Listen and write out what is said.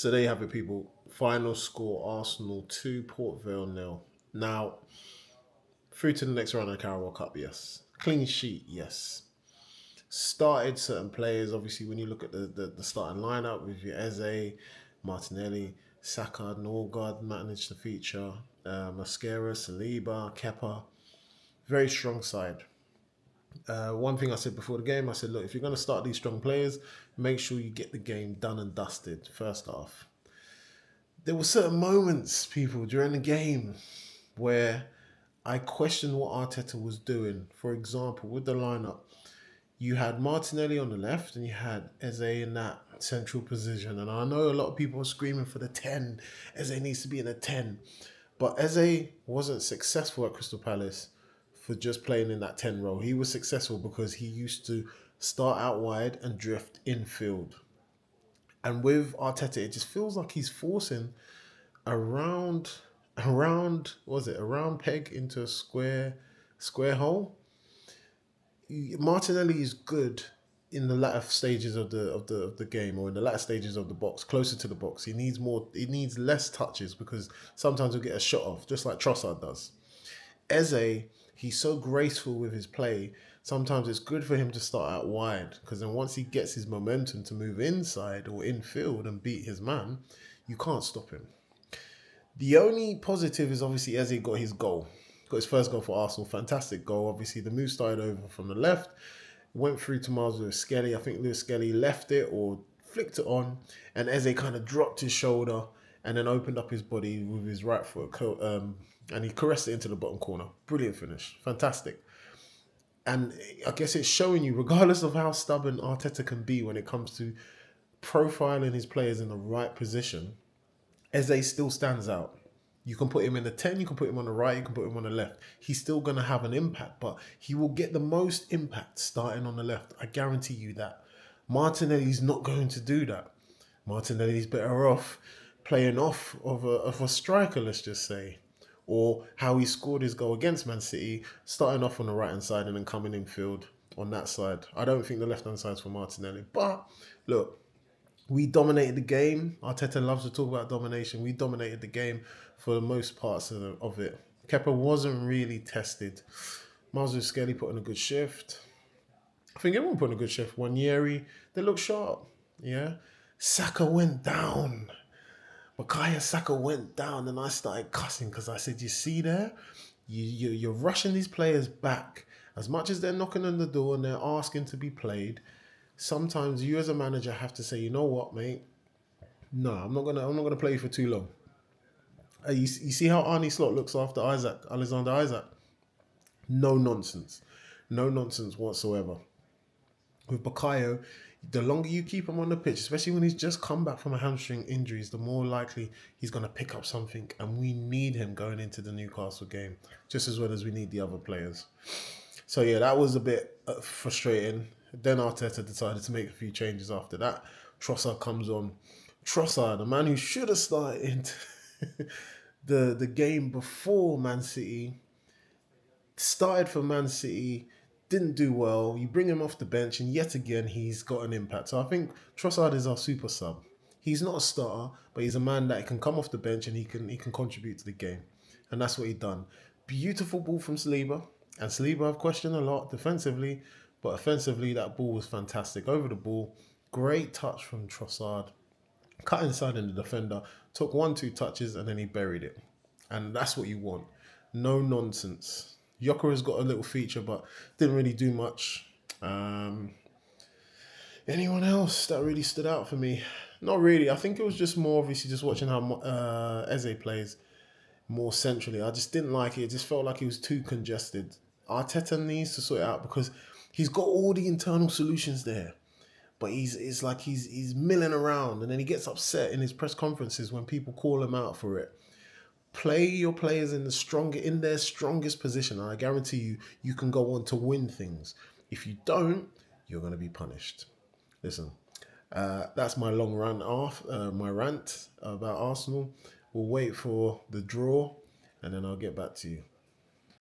So there you have it, people. Final score: Arsenal 2, Port Vale nil. Now through to the next round of the Caraboa Cup. Yes, clean sheet. Yes. Started certain players. Obviously, when you look at the starting lineup with your Eze, Martinelli, Saka, Norgard managed to feature, Mascara, Saliba, Kepa. Very strong side. One thing I said before the game, I said, look, if you're going to start these strong players, make sure you get the game done and dusted first half. There were certain moments, people, during the game where I questioned what Arteta was doing. For example, with the lineup, you had Martinelli on the left and you had Eze in that central position. And I know a lot of people are screaming for the 10. Eze needs to be in the 10. But Eze wasn't successful at Crystal Palace for just playing in that 10 role. He was successful because he used to start out wide and drift infield. And with Arteta, it just feels like he's forcing a a round peg into a square hole. Martinelli is good in the latter stages of the game, or in the latter stages of the box, closer to the box. He needs more. He needs less touches because sometimes he'll get a shot off, just like Trossard does. Eze, he's so graceful with his play. Sometimes it's good for him to start out wide because then once he gets his momentum to move inside or infield and beat his man, you can't stop him. The only positive is obviously Eze got his goal. Got his first goal for Arsenal. Fantastic goal. Obviously, the move started over from the left, went through to Miles Lewis Skelly. I think Lewis Skelly left it or flicked it on, and Eze kind of dropped his shoulder and then opened up his body with his right foot, and he caressed it into the bottom corner. Brilliant finish. Fantastic. And I guess it's showing you, regardless of how stubborn Arteta can be when it comes to profiling his players in the right position, Eze still stands out. You can put him in the 10, you can put him on the right, you can put him on the left. He's still going to have an impact, but he will get the most impact starting on the left. I guarantee you that. Martinelli's not going to do that. Martinelli's better off playing off of a striker, let's just say. Or how he scored his goal against Man City, starting off on the right hand side and then coming in field on that side. I don't think the left hand side's for Martinelli. But look, we dominated the game. Arteta loves to talk about domination. We dominated the game for the most parts of it. Kepa wasn't really tested. Miles Skelly put in a good shift. I think everyone put in a good shift. Wanyeri, they look sharp. Yeah. Saka went down. Bukayo Saka went down and I started cussing because I said, you see there? You're rushing these players back. As much as they're knocking on the door and they're asking to be played, sometimes you as a manager have to say, you know what, mate? No, I'm not gonna play you for too long. You see how Arnie Slot looks after Alexander Isaac? No nonsense. No nonsense whatsoever. With Bakayo, the longer you keep him on the pitch, especially when he's just come back from a hamstring injuries, the more likely he's going to pick up something. And we need him going into the Newcastle game, just as well as we need the other players. So yeah, that was a bit frustrating. Then Arteta decided to make a few changes after that. Trossard comes on. Trossard, the man who should have started the game before Man City, started for Man City, didn't do well. You bring him off the bench, and yet again he's got an impact. So I think Trossard is our super sub. He's not a starter, but he's a man that can come off the bench and he can contribute to the game, and that's what he done. Beautiful ball from Saliba, and Saliba I've questioned a lot defensively, but offensively that ball was fantastic. Over the ball, great touch from Trossard, cut inside in the defender, took 1-2 touches, and then he buried it. And that's what you want. No nonsense. Yoker has got a little feature, but didn't really do much. Anyone else that really stood out for me? Not really. I think it was just more obviously just watching how Eze plays more centrally. I just didn't like it. It just felt like he was too congested. Arteta needs to sort it out because he's got all the internal solutions there. But it's like he's milling around and then he gets upset in his press conferences when people call him out for it. Play your players in their strongest position, and I guarantee you can go on to win things. If you don't, you're going to be punished. Listen, that's my long rant off. My rant about Arsenal. We'll wait for the draw, and then I'll get back to you.